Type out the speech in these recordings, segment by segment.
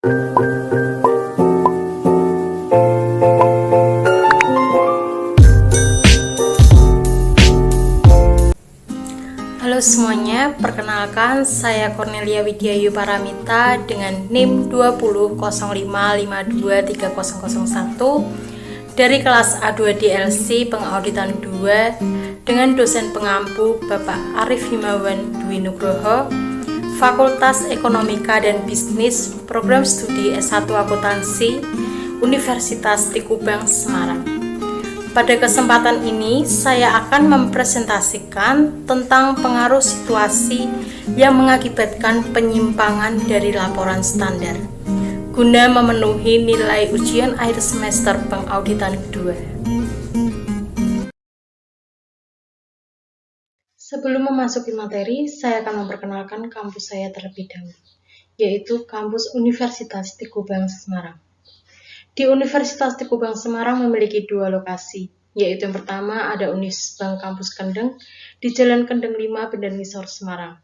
Halo semuanya, perkenalkan saya Cornelia Widyayu Paramita dengan NIM 20.05523001 dari kelas A2 DLC Pengauditan 2 dengan dosen pengampu Bapak Arif Himawan Dwi Nugroho, Fakultas Ekonomika dan Bisnis, Program Studi S1 Akuntansi, Universitas Tikubang, Semarang. Pada kesempatan ini, saya akan mempresentasikan tentang pengaruh situasi yang mengakibatkan penyimpangan dari laporan standar, guna memenuhi nilai ujian akhir semester pengauditan 2. Sebelum memasuki materi, saya akan memperkenalkan kampus saya terlebih dahulu, yaitu kampus Universitas Tikubang, Semarang. Di Universitas Tikubang Semarang memiliki 2 lokasi, yaitu yang pertama ada Unisbank Kampus Kendeng di Jalan Kendeng 5, Bendar Ngisor, Semarang.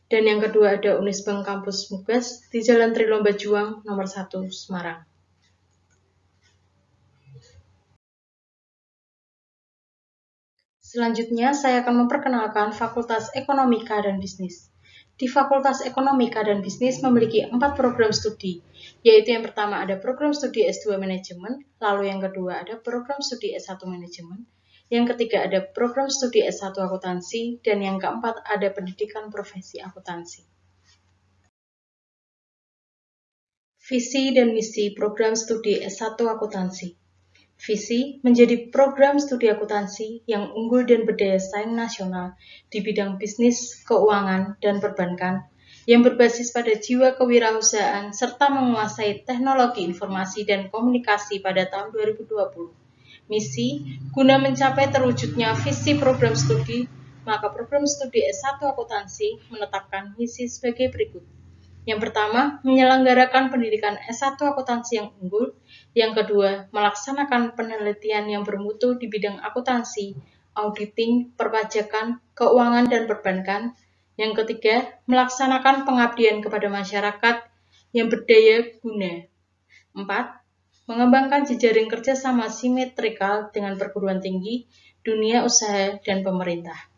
Dan yang kedua ada Unisbank Kampus Mugas di Jalan Trilomba Juang nomor 1, Semarang. Selanjutnya saya akan memperkenalkan Fakultas Ekonomika dan Bisnis. Di Fakultas Ekonomika dan Bisnis memiliki 4 program studi, yaitu yang pertama ada program studi S2 Manajemen, lalu yang kedua ada program studi S1 Manajemen, yang ketiga ada program studi S1 Akuntansi, dan yang keempat ada pendidikan profesi akuntansi. Visi dan misi program studi S1 Akuntansi. Visi menjadi program studi akuntansi yang unggul dan berdaya saing nasional di bidang bisnis, keuangan, dan perbankan, yang berbasis pada jiwa kewirausahaan serta menguasai teknologi informasi dan komunikasi pada tahun 2020. Misi, guna mencapai terwujudnya visi program studi, maka program studi S1 Akuntansi menetapkan misi sebagai berikut. Yang pertama, menyelenggarakan pendidikan S1 akuntansi yang unggul. Yang kedua, melaksanakan penelitian yang bermutu di bidang akuntansi, auditing, perpajakan, keuangan, dan perbankan. Yang ketiga, melaksanakan pengabdian kepada masyarakat yang berdaya guna. 4. Mengembangkan jejaring kerjasama simetrikal dengan perguruan tinggi, dunia usaha, dan pemerintah.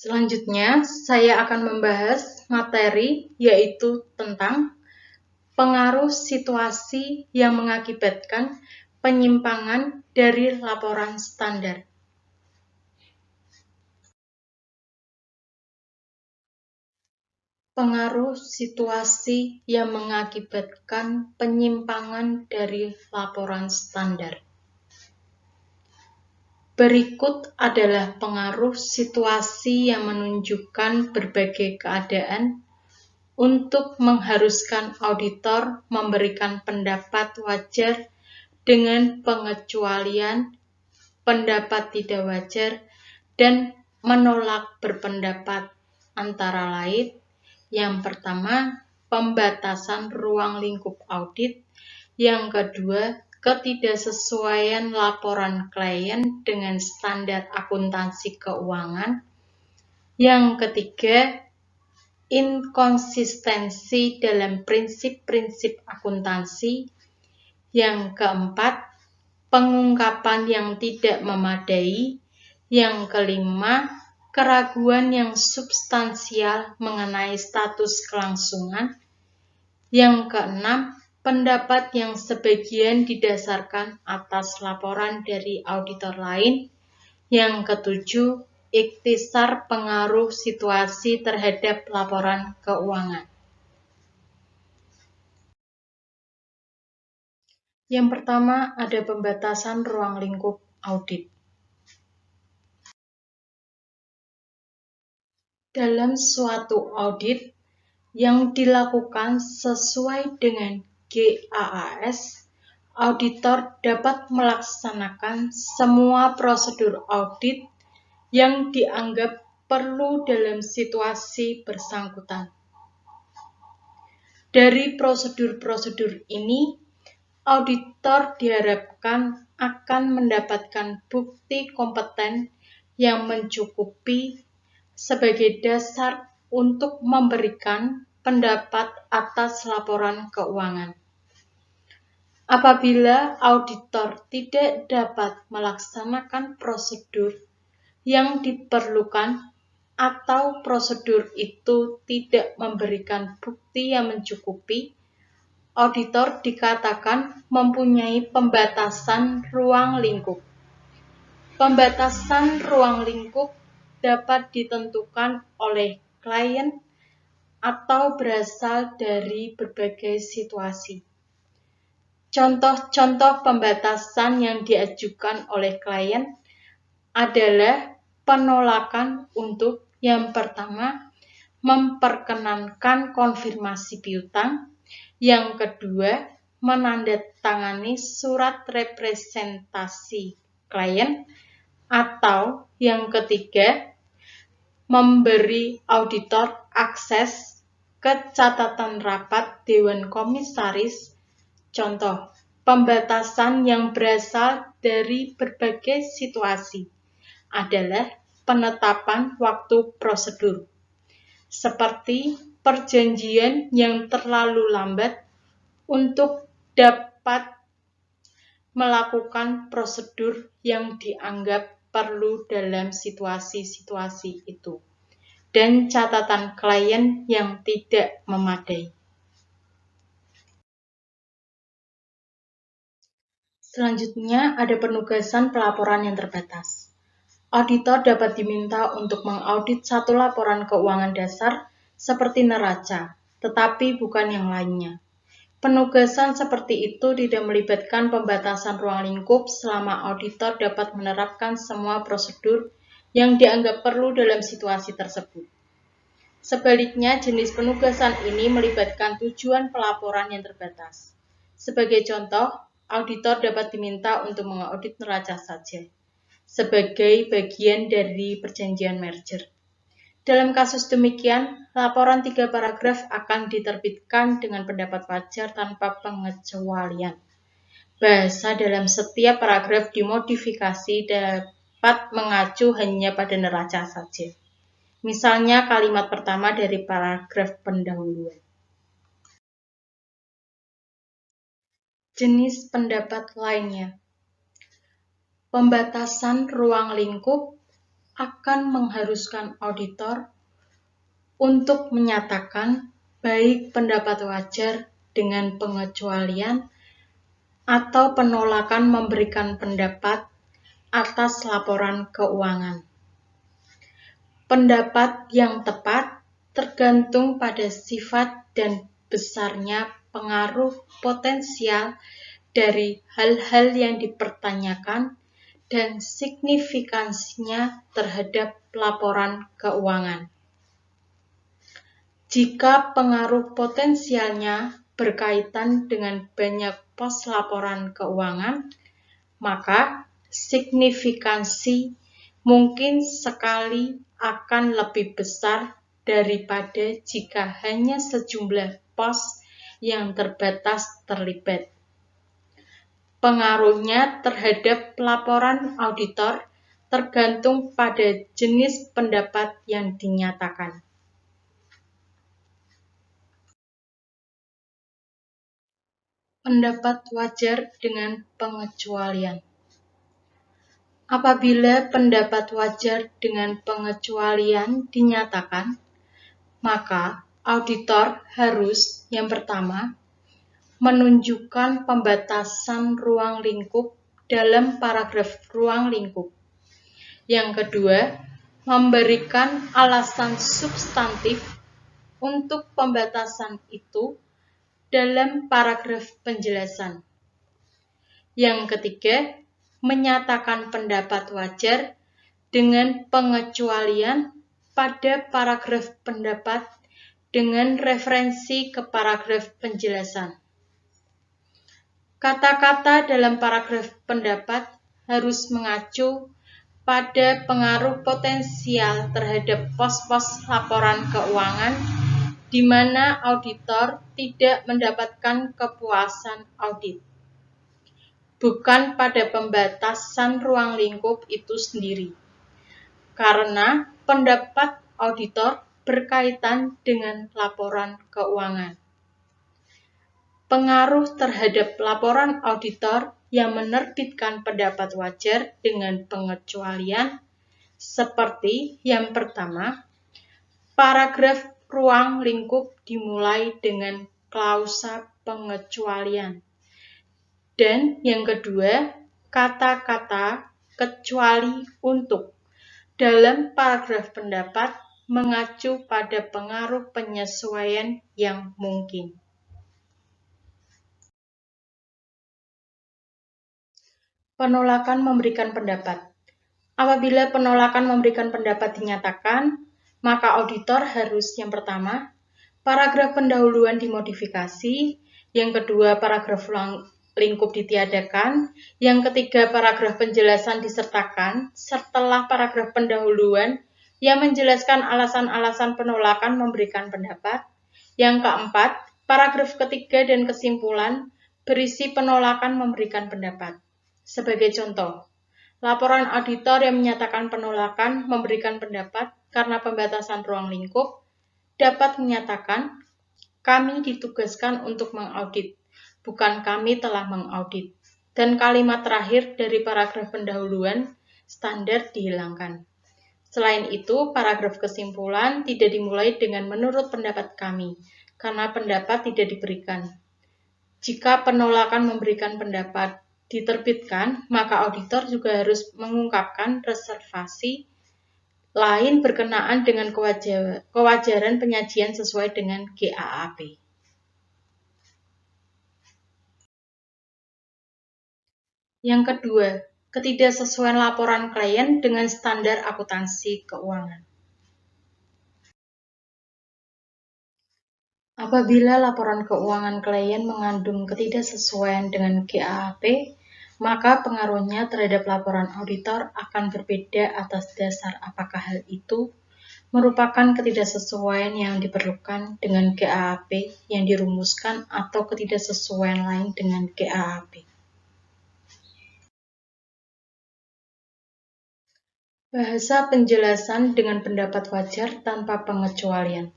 Selanjutnya, saya akan membahas materi yaitu tentang pengaruh situasi yang mengakibatkan penyimpangan dari laporan standar. Pengaruh situasi yang mengakibatkan penyimpangan dari laporan standar. Berikut adalah pengaruh situasi yang menunjukkan berbagai keadaan untuk mengharuskan auditor memberikan pendapat wajar dengan pengecualian pendapat tidak wajar dan menolak berpendapat, antara lain. Yang pertama, pembatasan ruang lingkup audit. Yang kedua, ketidaksesuaian laporan klien dengan standar akuntansi keuangan. Yang ketiga, inkonsistensi dalam prinsip-prinsip akuntansi. Yang keempat, pengungkapan yang tidak memadai. Yang kelima, keraguan yang substansial mengenai status kelangsungan. Yang keenam, pendapat yang sebagian didasarkan atas laporan dari auditor lain. Yang ketujuh, ikhtisar pengaruh situasi terhadap laporan keuangan. Yang pertama, ada pembatasan ruang lingkup audit. Dalam suatu audit yang dilakukan sesuai dengan GAAS, auditor dapat melaksanakan semua prosedur audit yang dianggap perlu dalam situasi bersangkutan. Dari prosedur-prosedur ini, auditor diharapkan akan mendapatkan bukti kompeten yang mencukupi sebagai dasar untuk memberikan pendapat atas laporan keuangan. Apabila auditor tidak dapat melaksanakan prosedur yang diperlukan atau prosedur itu tidak memberikan bukti yang mencukupi, auditor dikatakan mempunyai pembatasan ruang lingkup. Pembatasan ruang lingkup dapat ditentukan oleh klien atau berasal dari berbagai situasi. Contoh-contoh pembatasan yang diajukan oleh klien adalah penolakan untuk yang pertama, memperkenankan konfirmasi piutang, yang kedua, menandatangani surat representasi klien, atau yang ketiga, memberi auditor akses ke catatan rapat Dewan Komisaris. Contoh, pembatasan yang berasal dari berbagai situasi adalah penetapan waktu prosedur, seperti perjanjian yang terlalu lambat untuk dapat melakukan prosedur yang dianggap perlu dalam situasi-situasi itu, dan catatan klien yang tidak memadai. Selanjutnya, ada penugasan pelaporan yang terbatas. Auditor dapat diminta untuk mengaudit satu laporan keuangan dasar seperti neraca, tetapi bukan yang lainnya. Penugasan seperti itu tidak melibatkan pembatasan ruang lingkup selama auditor dapat menerapkan semua prosedur yang dianggap perlu dalam situasi tersebut. Sebaliknya, jenis penugasan ini melibatkan tujuan pelaporan yang terbatas. Sebagai contoh, auditor dapat diminta untuk mengaudit neraca saja, sebagai bagian dari perjanjian merger. Dalam kasus demikian, laporan 3 paragraf akan diterbitkan dengan pendapat wajar tanpa pengecualian. Bahasa dalam setiap paragraf dimodifikasi dapat mengacu hanya pada neraca saja. Misalnya kalimat pertama dari paragraf pendahuluan. Jenis pendapat lainnya. Pembatasan ruang lingkup akan mengharuskan auditor untuk menyatakan baik pendapat wajar dengan pengecualian atau penolakan memberikan pendapat atas laporan keuangan. Pendapat yang tepat tergantung pada sifat dan besarnya pengaruh potensial dari hal-hal yang dipertanyakan dan signifikansinya terhadap laporan keuangan. Jika pengaruh potensialnya berkaitan dengan banyak pos laporan keuangan, maka signifikansi mungkin sekali akan lebih besar daripada jika hanya sejumlah pos yang terbatas terlibat. Pengaruhnya terhadap laporan auditor tergantung pada jenis pendapat yang dinyatakan. Pendapat wajar dengan pengecualian. Apabila pendapat wajar dengan pengecualian dinyatakan, maka auditor harus, yang pertama, menunjukkan pembatasan ruang lingkup dalam paragraf ruang lingkup. Yang kedua, memberikan alasan substantif untuk pembatasan itu dalam paragraf penjelasan. Yang ketiga, menyatakan pendapat wajar dengan pengecualian pada paragraf pendapat dengan referensi ke paragraf penjelasan. Kata-kata dalam paragraf pendapat harus mengacu pada pengaruh potensial terhadap pos-pos laporan keuangan di mana auditor tidak mendapatkan kepuasan audit, bukan pada pembatasan ruang lingkup itu sendiri. Karena pendapat auditor berkaitan dengan laporan keuangan. Pengaruh terhadap laporan auditor yang menerbitkan pendapat wajar dengan pengecualian seperti yang pertama, paragraf ruang lingkup dimulai dengan klausa pengecualian. Dan yang kedua, kata-kata kecuali untuk dalam paragraf pendapat mengacu pada pengaruh penyesuaian yang mungkin. Penolakan memberikan pendapat. Apabila penolakan memberikan pendapat dinyatakan, maka auditor harus yang pertama, paragraf pendahuluan dimodifikasi, yang kedua paragraf ruang lingkup ditiadakan, yang ketiga paragraf penjelasan disertakan, setelah paragraf pendahuluan yang menjelaskan alasan-alasan penolakan memberikan pendapat, yang keempat, paragraf ketiga dan kesimpulan berisi penolakan memberikan pendapat. Sebagai contoh, laporan auditor yang menyatakan penolakan memberikan pendapat karena pembatasan ruang lingkup dapat menyatakan, kami ditugaskan untuk mengaudit, bukan kami telah mengaudit. Dan kalimat terakhir dari paragraf pendahuluan standar dihilangkan. Selain itu, paragraf kesimpulan tidak dimulai dengan menurut pendapat kami, karena pendapat tidak diberikan. Jika penolakan memberikan pendapat diterbitkan, maka auditor juga harus mengungkapkan reservasi lain berkenaan dengan kewajaran penyajian sesuai dengan GAAP. Yang kedua, ketidaksesuaian laporan klien dengan standar akuntansi keuangan. Apabila laporan keuangan klien mengandung ketidaksesuaian dengan GAAP, maka pengaruhnya terhadap laporan auditor akan berbeda atas dasar apakah hal itu merupakan ketidaksesuaian yang diperlukan dengan GAAP yang dirumuskan atau ketidaksesuaian lain dengan GAAP. Bahasa penjelasan dengan pendapat wajar tanpa pengecualian.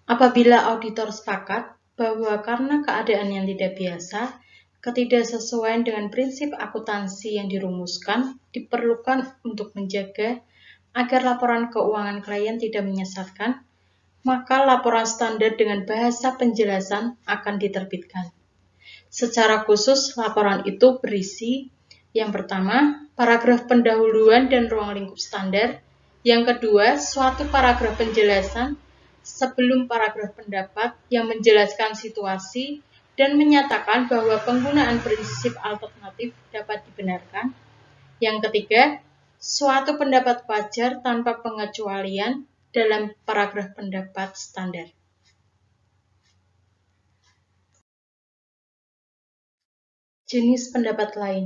Apabila auditor sepakat bahwa karena keadaan yang tidak biasa, ketidaksesuaian dengan prinsip akuntansi yang dirumuskan diperlukan untuk menjaga agar laporan keuangan klien tidak menyesatkan, maka laporan standar dengan bahasa penjelasan akan diterbitkan. Secara khusus, laporan itu berisi yang pertama, paragraf pendahuluan dan ruang lingkup standar, yang kedua, suatu paragraf penjelasan sebelum paragraf pendapat yang menjelaskan situasi dan menyatakan bahwa penggunaan prinsip alternatif dapat dibenarkan. Yang ketiga, suatu pendapat wajar tanpa pengecualian dalam paragraf pendapat standar. Jenis pendapat lain.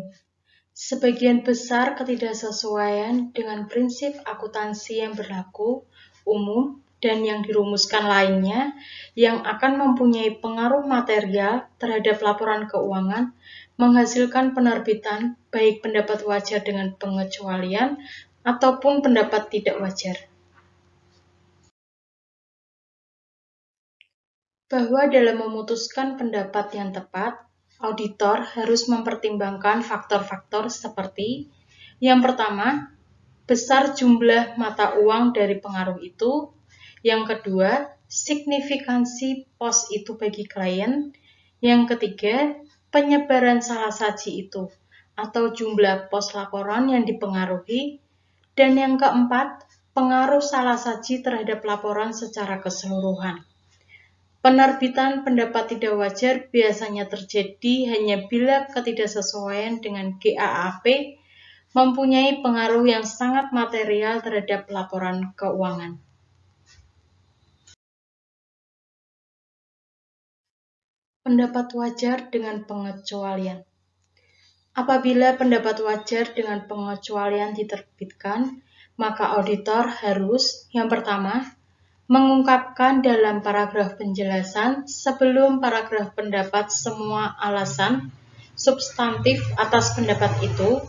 Sebagian besar ketidaksesuaian dengan prinsip akuntansi yang berlaku, umum, dan yang dirumuskan lainnya yang akan mempunyai pengaruh material terhadap laporan keuangan menghasilkan penerbitan baik pendapat wajar dengan pengecualian ataupun pendapat tidak wajar. Bahwa dalam memutuskan pendapat yang tepat, auditor harus mempertimbangkan faktor-faktor seperti yang pertama, besar jumlah mata uang dari pengaruh itu. Yang kedua, signifikansi pos itu bagi klien. Yang ketiga, penyebaran salah saji itu atau jumlah pos laporan yang dipengaruhi. Dan yang keempat, pengaruh salah saji terhadap laporan secara keseluruhan. Penerbitan pendapat tidak wajar biasanya terjadi hanya bila ketidaksesuaian dengan GAAP mempunyai pengaruh yang sangat material terhadap laporan keuangan. Pendapat wajar dengan pengecualian. Apabila pendapat wajar dengan pengecualian diterbitkan, maka auditor harus, yang pertama, mengungkapkan dalam paragraf penjelasan sebelum paragraf pendapat semua alasan substantif atas pendapat itu.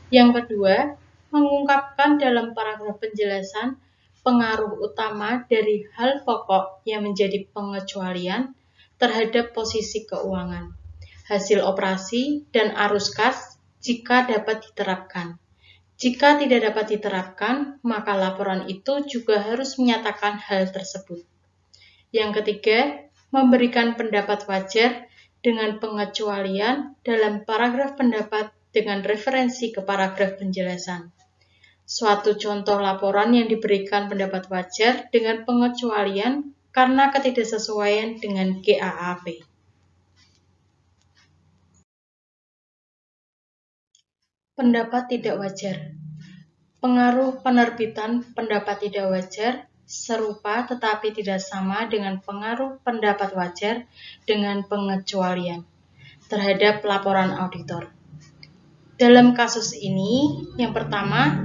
Yang kedua, mengungkapkan dalam paragraf penjelasan pengaruh utama dari hal pokok yang menjadi pengecualian terhadap posisi keuangan, hasil operasi, dan arus kas jika dapat diterapkan. Jika tidak dapat diterapkan, maka laporan itu juga harus menyatakan hal tersebut. Yang ketiga, memberikan pendapat wajar dengan pengecualian dalam paragraf pendapat dengan referensi ke paragraf penjelasan. Suatu contoh laporan yang diberikan pendapat wajar dengan pengecualian karena ketidaksesuaian dengan GAAP. Pendapat tidak wajar. Pengaruh penerbitan pendapat tidak wajar serupa tetapi tidak sama dengan pengaruh pendapat wajar dengan pengecualian terhadap laporan auditor. Dalam kasus ini, yang pertama,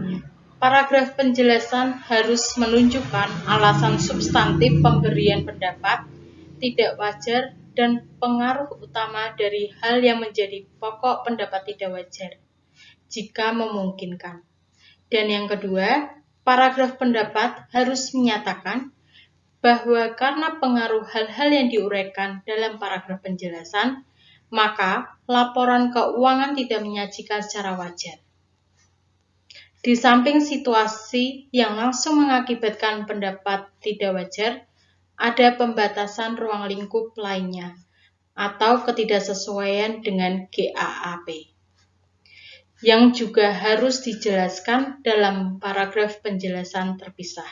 paragraf penjelasan harus menunjukkan alasan substantif pemberian pendapat tidak wajar dan pengaruh utama dari hal yang menjadi pokok pendapat tidak wajar, jika memungkinkan. Dan yang kedua, paragraf pendapat harus menyatakan bahwa karena pengaruh hal-hal yang diuraikan dalam paragraf penjelasan, maka laporan keuangan tidak menyajikan secara wajar. Di samping situasi yang langsung mengakibatkan pendapat tidak wajar, ada pembatasan ruang lingkup lainnya atau ketidaksesuaian dengan GAAP yang juga harus dijelaskan dalam paragraf penjelasan terpisah.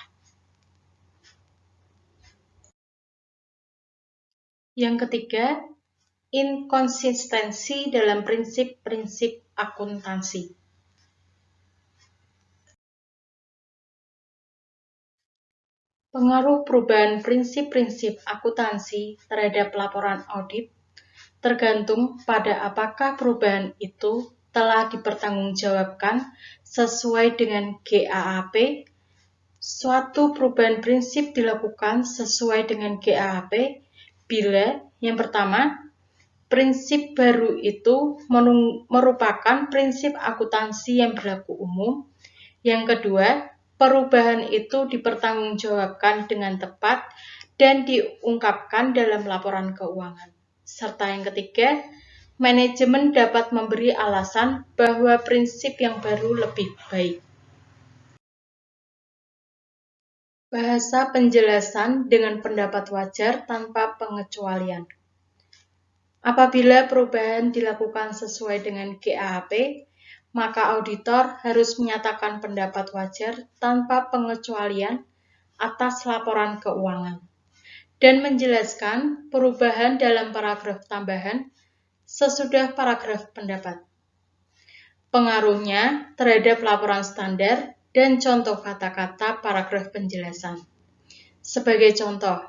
Yang ketiga, inkonsistensi dalam prinsip-prinsip akuntansi. Pengaruh perubahan prinsip-prinsip akuntansi terhadap laporan audit tergantung pada apakah perubahan itu telah dipertanggungjawabkan sesuai dengan GAAP. Suatu perubahan prinsip dilakukan sesuai dengan GAAP bila, yang pertama, prinsip baru itu merupakan prinsip akuntansi yang berlaku umum. Yang kedua, perubahan itu dipertanggungjawabkan dengan tepat dan diungkapkan dalam laporan keuangan. Serta yang ketiga, manajemen dapat memberi alasan bahwa prinsip yang baru lebih baik. Bahasa penjelasan dengan pendapat wajar tanpa pengecualian. Apabila perubahan dilakukan sesuai dengan GAAP, maka auditor harus menyatakan pendapat wajar tanpa pengecualian atas laporan keuangan dan menjelaskan perubahan dalam paragraf tambahan sesudah paragraf pendapat. Pengaruhnya terhadap laporan standar dan contoh kata-kata paragraf penjelasan. Sebagai contoh,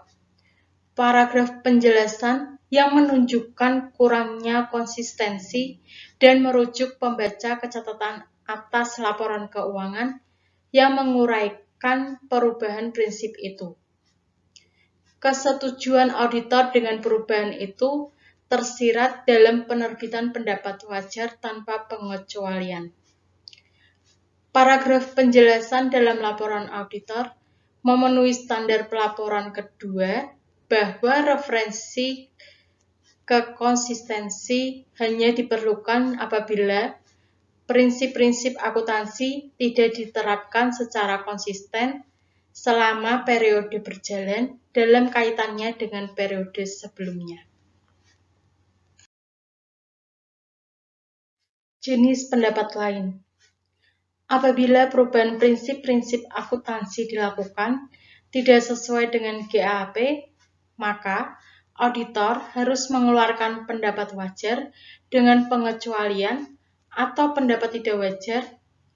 paragraf penjelasan yang menunjukkan kurangnya konsistensi dan merujuk pembaca ke catatan atas laporan keuangan yang menguraikan perubahan prinsip itu. Kesetujuan auditor dengan perubahan itu tersirat dalam penerbitan pendapat wajar tanpa pengecualian. Paragraf penjelasan dalam laporan auditor memenuhi standar pelaporan kedua bahwa referensi ke konsistensi hanya diperlukan apabila prinsip-prinsip akuntansi tidak diterapkan secara konsisten selama periode berjalan dalam kaitannya dengan periode sebelumnya. Jenis pendapat lain. Apabila perubahan prinsip-prinsip akuntansi dilakukan tidak sesuai dengan GAAP, maka auditor harus mengeluarkan pendapat wajar dengan pengecualian atau pendapat tidak wajar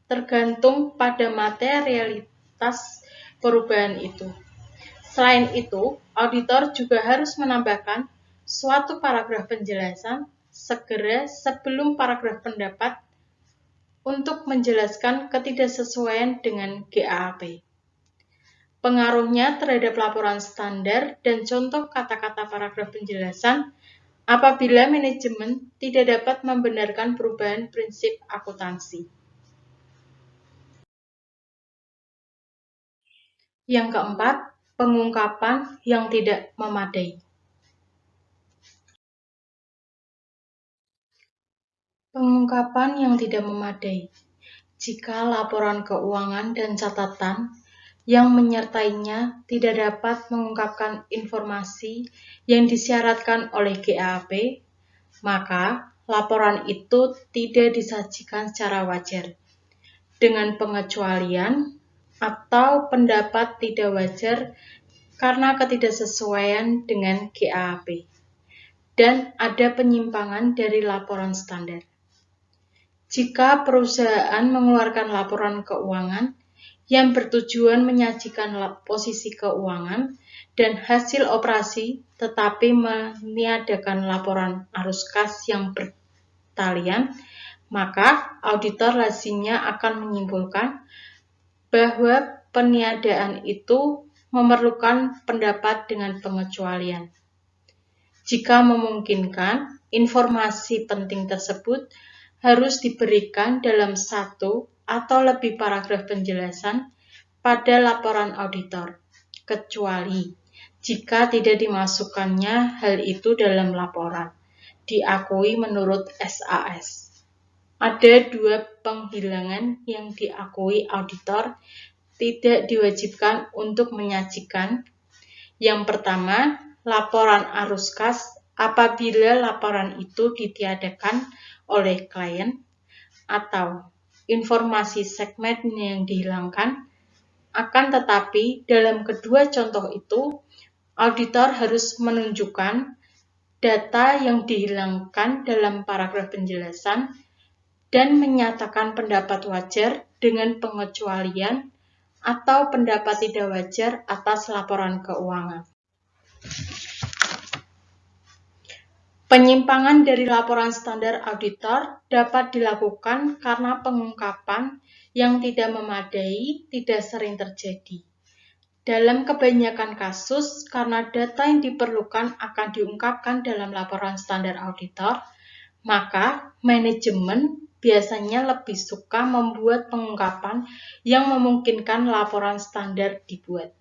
tergantung pada materialitas perubahan itu. Selain itu, auditor juga harus menambahkan suatu paragraf penjelasan segera sebelum paragraf pendapat untuk menjelaskan ketidaksesuaian dengan GAAP. Pengaruhnya terhadap laporan standar dan contoh kata-kata paragraf penjelasan apabila manajemen tidak dapat membenarkan perubahan prinsip akuntansi. Yang keempat, pengungkapan yang tidak memadai. Pengungkapan yang tidak memadai. Jika laporan keuangan dan catatan yang menyertainya tidak dapat mengungkapkan informasi yang disyaratkan oleh GAAP, maka laporan itu tidak disajikan secara wajar, dengan pengecualian atau pendapat tidak wajar karena ketidaksesuaian dengan GAAP, dan ada penyimpangan dari laporan standar. Jika perusahaan mengeluarkan laporan keuangan yang bertujuan menyajikan posisi keuangan dan hasil operasi, tetapi meniadakan laporan arus kas yang bertalian, maka auditor lazimnya akan menyimpulkan bahwa peniadaan itu memerlukan pendapat dengan pengecualian. Jika memungkinkan, informasi penting tersebut harus diberikan dalam satu atau lebih paragraf penjelasan pada laporan auditor, kecuali jika tidak dimasukkannya hal itu dalam laporan, diakui menurut SAS. Ada dua penghilangan yang diakui auditor tidak diwajibkan untuk menyajikan. Yang pertama, laporan arus kas apabila laporan itu ditiadakan oleh klien atau informasi segmen yang dihilangkan. Akan tetapi, dalam kedua contoh itu, auditor harus menunjukkan data yang dihilangkan dalam paragraf penjelasan dan menyatakan pendapat wajar dengan pengecualian atau pendapat tidak wajar atas laporan keuangan. Penyimpangan dari laporan standar auditor dapat dilakukan karena pengungkapan yang tidak memadai tidak sering terjadi. Dalam kebanyakan kasus, karena data yang diperlukan akan diungkapkan dalam laporan standar auditor, maka manajemen biasanya lebih suka membuat pengungkapan yang memungkinkan laporan standar dibuat.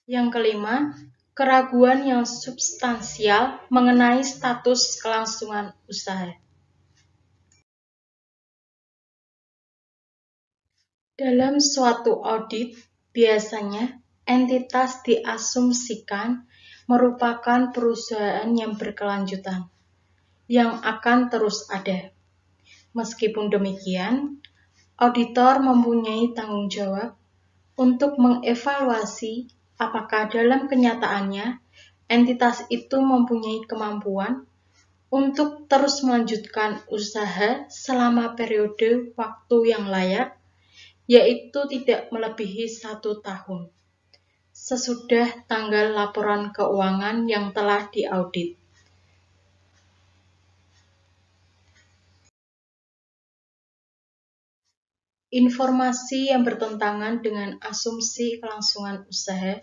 Yang kelima, keraguan yang substansial mengenai status kelangsungan usaha. Dalam suatu audit, biasanya entitas diasumsikan merupakan perusahaan yang berkelanjutan, yang akan terus ada. Meskipun demikian, auditor mempunyai tanggung jawab untuk mengevaluasi apakah dalam kenyataannya entitas itu mempunyai kemampuan untuk terus melanjutkan usaha selama periode waktu yang layak, yaitu tidak melebihi 1 tahun, sesudah tanggal laporan keuangan yang telah diaudit. Informasi yang bertentangan dengan asumsi kelangsungan usaha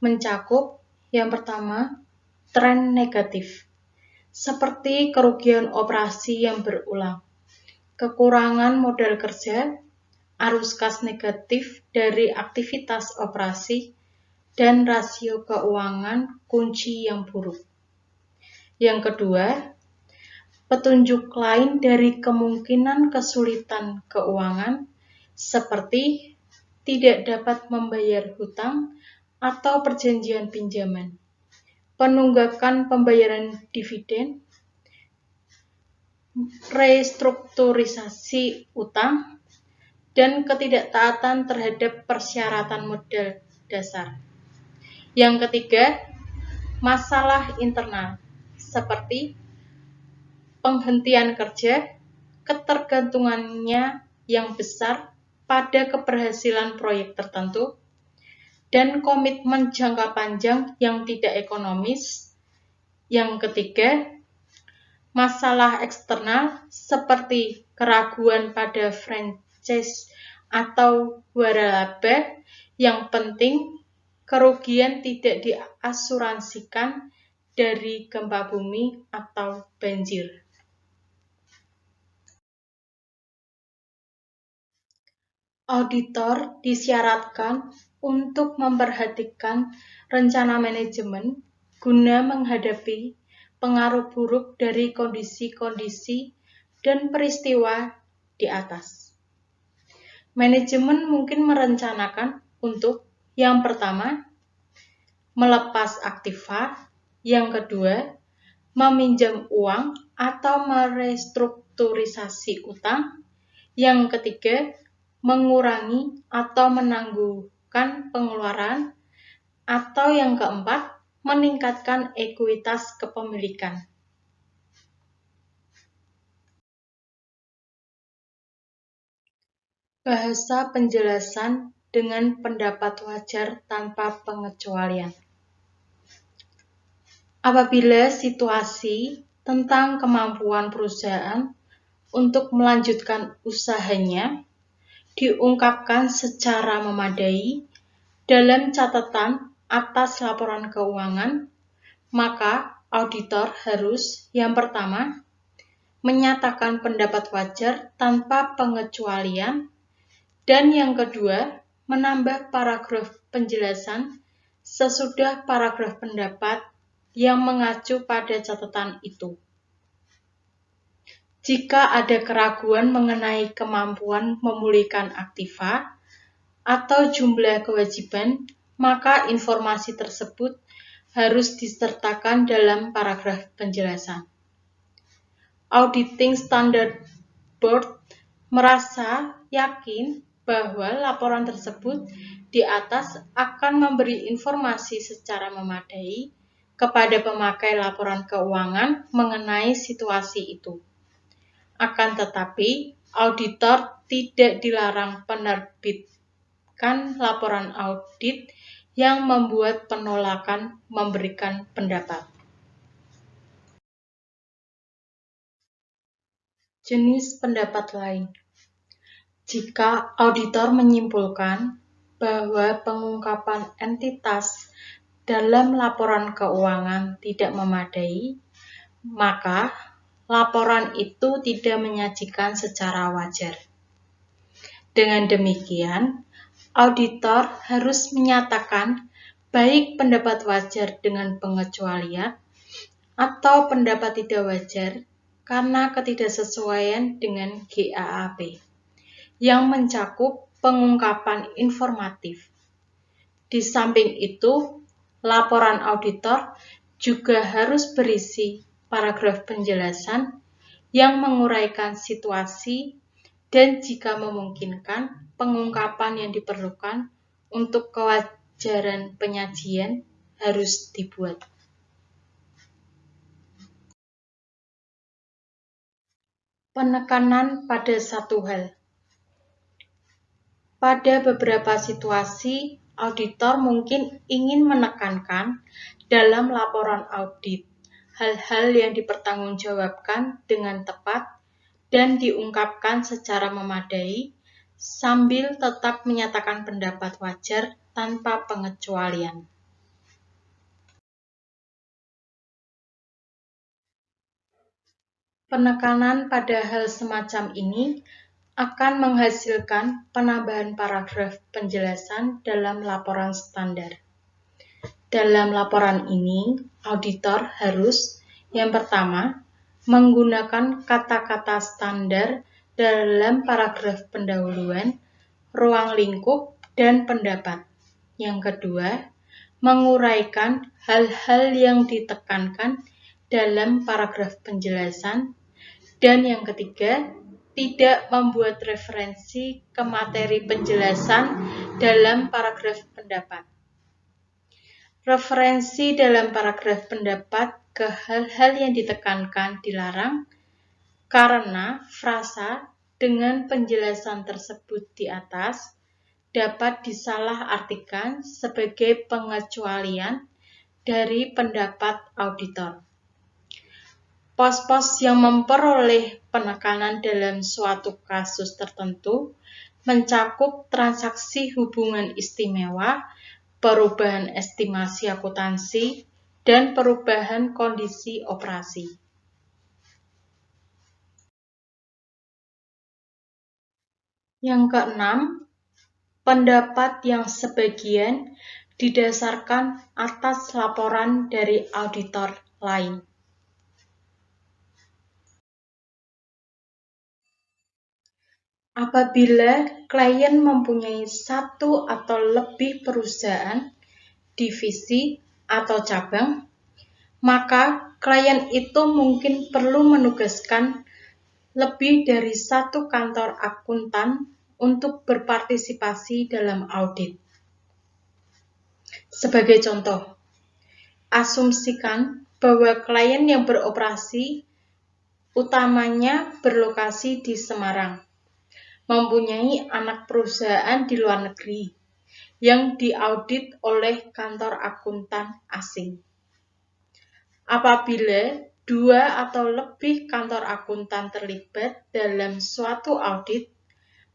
mencakup yang pertama, tren negatif, seperti kerugian operasi yang berulang, kekurangan modal kerja, arus kas negatif dari aktivitas operasi, dan rasio keuangan kunci yang buruk. Yang kedua, petunjuk lain dari kemungkinan kesulitan keuangan seperti tidak dapat membayar hutang atau perjanjian pinjaman, penunggakan pembayaran dividen, restrukturisasi utang, dan ketidaktaatan terhadap persyaratan modal dasar. Yang ketiga, masalah internal seperti penghentian kerja, ketergantungannya yang besar pada keberhasilan proyek tertentu, dan komitmen jangka panjang yang tidak ekonomis. Yang ketiga, masalah eksternal seperti keraguan pada franchise atau waralaba. Yang penting, kerugian tidak diasuransikan dari gempa bumi atau banjir. Auditor disyaratkan untuk memperhatikan rencana manajemen guna menghadapi pengaruh buruk dari kondisi-kondisi dan peristiwa di atas. Manajemen mungkin merencanakan untuk yang pertama, melepas aktiva, yang kedua, meminjam uang atau merestrukturisasi utang, yang ketiga, mengurangi atau menangguhkan pengeluaran, atau yang keempat, meningkatkan ekuitas kepemilikan. Bahasa penjelasan dengan pendapat wajar tanpa pengecualian. Apabila situasi tentang kemampuan perusahaan untuk melanjutkan usahanya diungkapkan secara memadai dalam catatan atas laporan keuangan, maka auditor harus yang pertama menyatakan pendapat wajar tanpa pengecualian, dan yang kedua menambah paragraf penjelasan sesudah paragraf pendapat yang mengacu pada catatan itu. Jika ada keraguan mengenai kemampuan memulihkan aktiva atau jumlah kewajiban, maka informasi tersebut harus disertakan dalam paragraf penjelasan. Auditing Standard Board merasa yakin bahwa laporan tersebut di atas akan memberi informasi secara memadai kepada pemakai laporan keuangan mengenai situasi itu. Akan tetapi, auditor tidak dilarang menerbitkan laporan audit yang membuat penolakan memberikan pendapat. Jenis pendapat lain. Jika auditor menyimpulkan bahwa pengungkapan entitas dalam laporan keuangan tidak memadai, maka laporan itu tidak menyajikan secara wajar. Dengan demikian, auditor harus menyatakan baik pendapat wajar dengan pengecualian atau pendapat tidak wajar karena ketidaksesuaian dengan GAAP yang mencakup pengungkapan informatif. Di samping itu, laporan auditor juga harus berisi paragraf penjelasan yang menguraikan situasi dan jika memungkinkan pengungkapan yang diperlukan untuk kewajaran penyajian harus dibuat. Penekanan pada satu hal. Pada beberapa situasi, auditor mungkin ingin menekankan dalam laporan audit hal-hal yang dipertanggungjawabkan dengan tepat dan diungkapkan secara memadai sambil tetap menyatakan pendapat wajar tanpa pengecualian. Penekanan pada hal semacam ini akan menghasilkan penambahan paragraf penjelasan dalam laporan standar. Dalam laporan ini, auditor harus yang pertama menggunakan kata-kata standar dalam paragraf pendahuluan, ruang lingkup, dan pendapat. Yang kedua, menguraikan hal-hal yang ditekankan dalam paragraf penjelasan. Dan yang ketiga, tidak membuat referensi ke materi penjelasan dalam paragraf pendapat. Referensi dalam paragraf pendapat ke hal-hal yang ditekankan dilarang karena frasa dengan penjelasan tersebut di atas dapat disalahartikan sebagai pengecualian dari pendapat auditor. Pos-pos yang memperoleh penekanan dalam suatu kasus tertentu mencakup transaksi hubungan istimewa, perubahan estimasi akuntansi, dan perubahan kondisi operasi. Yang keenam, pendapat yang sebagian didasarkan atas laporan dari auditor lain. Apabila klien mempunyai satu atau lebih perusahaan, divisi, atau cabang, maka klien itu mungkin perlu menugaskan lebih dari satu kantor akuntan untuk berpartisipasi dalam audit. Sebagai contoh, asumsikan bahwa klien yang beroperasi utamanya berlokasi di Semarang, mempunyai anak perusahaan di luar negeri yang diaudit oleh kantor akuntan asing. Apabila dua atau lebih kantor akuntan terlibat dalam suatu audit,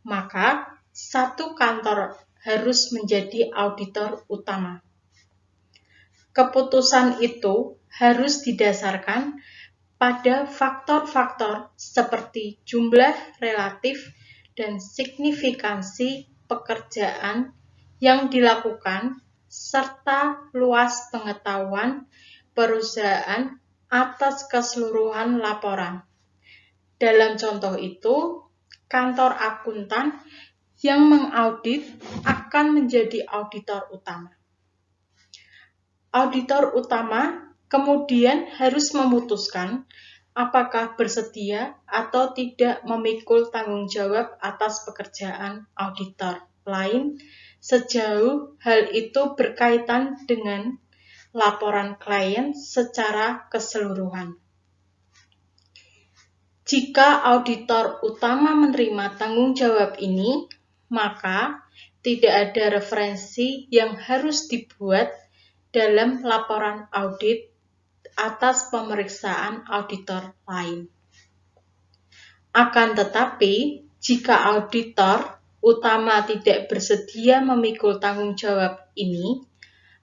maka satu kantor harus menjadi auditor utama. Keputusan itu harus didasarkan pada faktor-faktor seperti jumlah relatif dan signifikansi pekerjaan yang dilakukan serta luas pengetahuan perusahaan atas keseluruhan laporan. Dalam contoh itu, kantor akuntan yang mengaudit akan menjadi auditor utama. Auditor utama kemudian harus memutuskan apakah bersedia atau tidak memikul tanggung jawab atas pekerjaan auditor lain sejauh hal itu berkaitan dengan laporan klien secara keseluruhan. Jika auditor utama menerima tanggung jawab ini, maka tidak ada referensi yang harus dibuat dalam laporan audit atas pemeriksaan auditor lain. Akan tetapi, jika auditor utama tidak bersedia memikul tanggung jawab ini,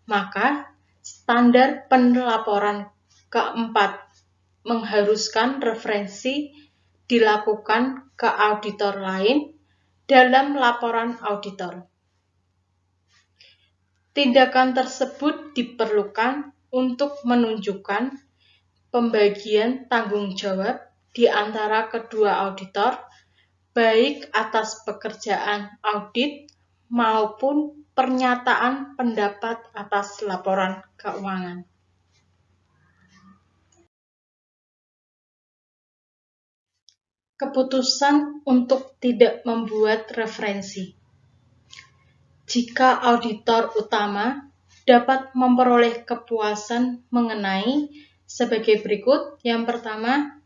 maka standar pelaporan keempat mengharuskan referensi dilakukan ke auditor lain dalam laporan auditor. Tindakan tersebut diperlukan untuk menunjukkan pembagian tanggung jawab di antara kedua auditor, baik atas pekerjaan audit maupun pernyataan pendapat atas laporan keuangan. Keputusan untuk tidak membuat referensi. Jika auditor utama dapat memperoleh kepuasan mengenai sebagai berikut. Yang pertama,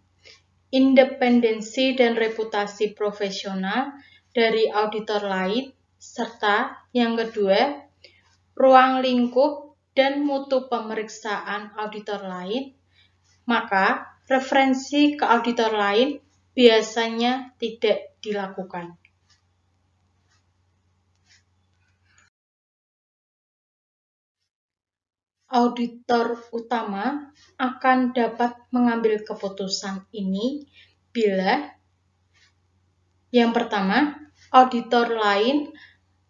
independensi dan reputasi profesional dari auditor lain, serta yang kedua, ruang lingkup dan mutu pemeriksaan auditor lain, maka referensi ke auditor lain biasanya tidak dilakukan. Auditor utama akan dapat mengambil keputusan ini bila yang pertama, auditor lain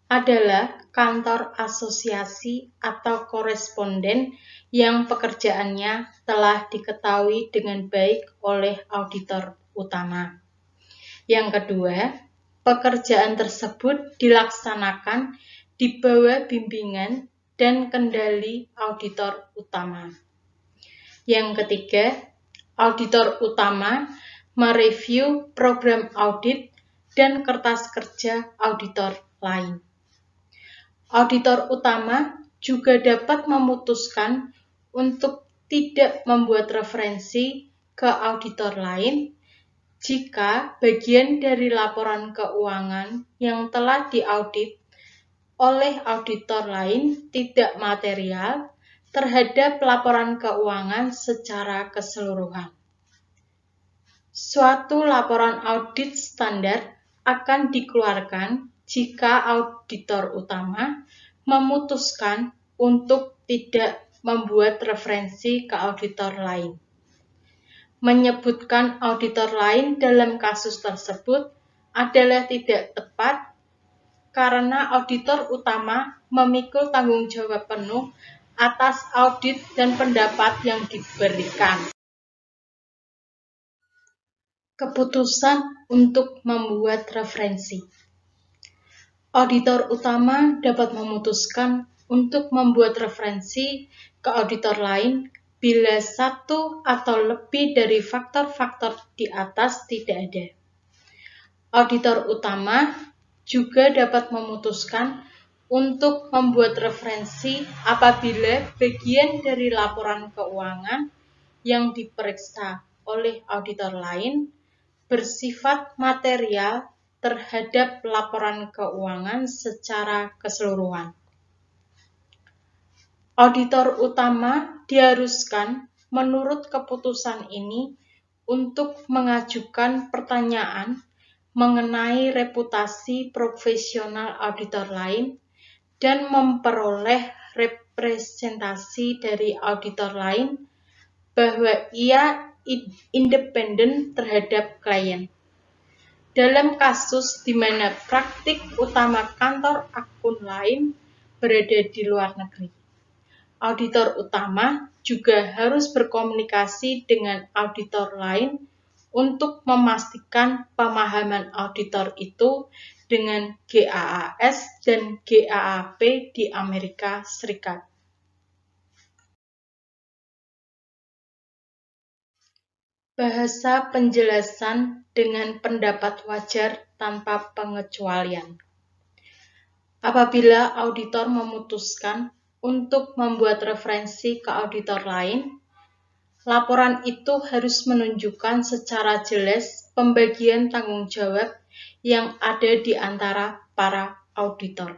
adalah kantor asosiasi atau koresponden yang pekerjaannya telah diketahui dengan baik oleh auditor utama. Yang kedua, pekerjaan tersebut dilaksanakan di bawah bimbingan dan kendali auditor utama. Yang ketiga, auditor utama mereview program audit dan kertas kerja auditor lain. Auditor utama juga dapat memutuskan untuk tidak membuat referensi ke auditor lain jika bagian dari laporan keuangan yang telah diaudit oleh auditor lain tidak material terhadap laporan keuangan secara keseluruhan. Suatu laporan audit standar akan dikeluarkan jika auditor utama memutuskan untuk tidak membuat referensi ke auditor lain. Menyebutkan auditor lain dalam kasus tersebut adalah tidak tepat karena auditor utama memikul tanggung jawab penuh atas audit dan pendapat yang diberikan. Keputusan untuk membuat referensi. Auditor utama dapat memutuskan untuk membuat referensi ke auditor lain bila satu atau lebih dari faktor-faktor di atas tidak ada. Auditor utama juga dapat memutuskan untuk membuat referensi apabila bagian dari laporan keuangan yang diperiksa oleh auditor lain bersifat material terhadap laporan keuangan secara keseluruhan. Auditor utama diharuskan menurut keputusan ini untuk mengajukan pertanyaan mengenai reputasi profesional auditor lain dan memperoleh representasi dari auditor lain bahwa ia independen terhadap klien. Dalam kasus di mana praktik utama kantor akun lain berada di luar negeri, auditor utama juga harus berkomunikasi dengan auditor lain untuk memastikan pemahaman auditor itu dengan GAAS dan GAAP di Amerika Serikat. Bahasa penjelasan dengan pendapat wajar tanpa pengecualian. Apabila auditor memutuskan untuk membuat referensi ke auditor lain, laporan itu harus menunjukkan secara jelas pembagian tanggung jawab yang ada di antara para auditor.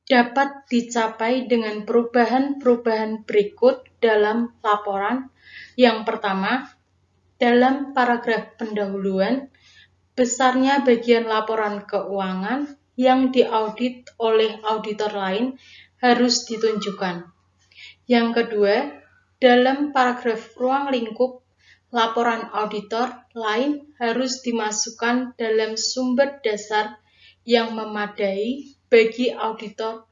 Dapat dicapai dengan perubahan-perubahan berikut dalam laporan. Yang pertama, dalam paragraf pendahuluan, besarnya bagian laporan keuangan yang diaudit oleh auditor lain harus ditunjukkan. Yang kedua, dalam paragraf ruang lingkup, laporan auditor lain harus dimasukkan dalam sumber dasar yang memadai bagi auditor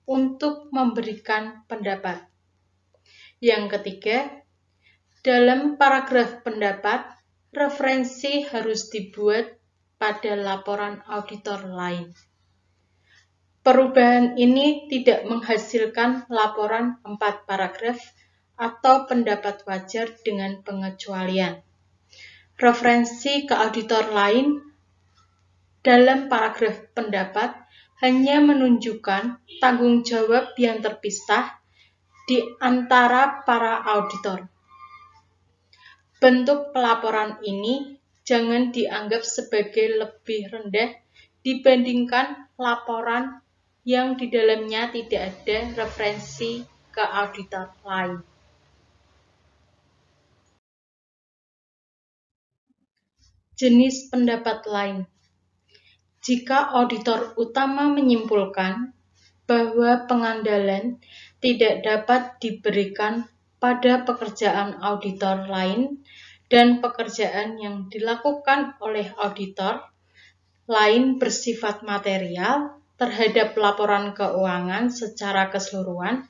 untuk memberikan pendapat. Yang ketiga, dalam paragraf pendapat, referensi harus dibuat pada laporan auditor lain. Perubahan ini tidak menghasilkan laporan 4 paragraf atau pendapat wajar dengan pengecualian. Referensi ke auditor lain dalam paragraf pendapat hanya menunjukkan tanggung jawab yang terpisah di antara para auditor. Bentuk pelaporan ini jangan dianggap sebagai lebih rendah dibandingkan laporan yang di dalamnya tidak ada referensi ke auditor lain. Jenis pendapat lain. Jika auditor utama menyimpulkan bahwa pengandalan tidak dapat diberikan pada pekerjaan auditor lain dan pekerjaan yang dilakukan oleh auditor lain bersifat material terhadap laporan keuangan secara keseluruhan,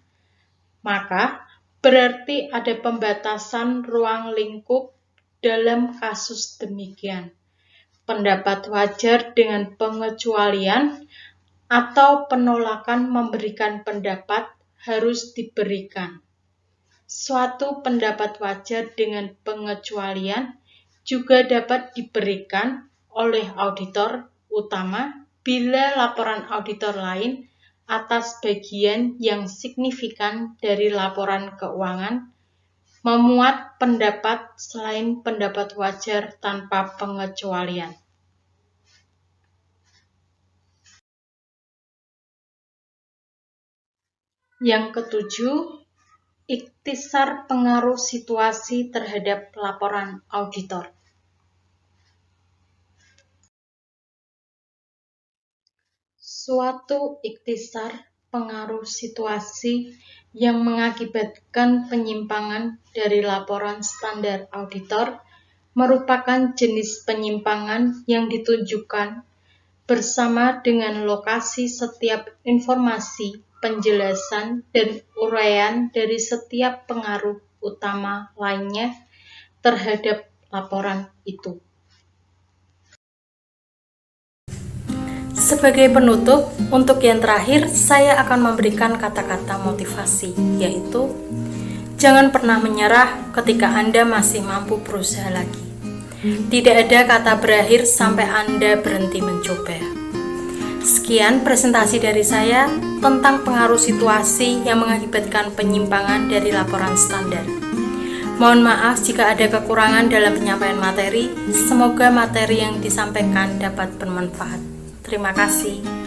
maka berarti ada pembatasan ruang lingkup dalam kasus demikian. Pendapat wajar dengan pengecualian atau penolakan memberikan pendapat harus diberikan. Suatu pendapat wajar dengan pengecualian juga dapat diberikan oleh auditor utama bila laporan auditor lain atas bagian yang signifikan dari laporan keuangan memuat pendapat selain pendapat wajar tanpa pengecualian. Yang ketujuh, ikhtisar pengaruh situasi terhadap laporan auditor. Suatu ikhtisar pengaruh situasi yang mengakibatkan penyimpangan dari laporan standar auditor merupakan jenis penyimpangan yang ditunjukkan bersama dengan lokasi setiap informasi, penjelasan, dan uraian dari setiap pengaruh utama lainnya terhadap laporan itu. Sebagai penutup, untuk yang terakhir, saya akan memberikan kata-kata motivasi, yaitu jangan pernah menyerah ketika Anda masih mampu berusaha lagi. Tidak ada kata berakhir sampai Anda berhenti mencoba. Sekian presentasi dari saya tentang pengaruh situasi yang mengakibatkan penyimpangan dari laporan standar. Mohon maaf jika ada kekurangan dalam penyampaian materi. Semoga materi yang disampaikan dapat bermanfaat. Terima kasih.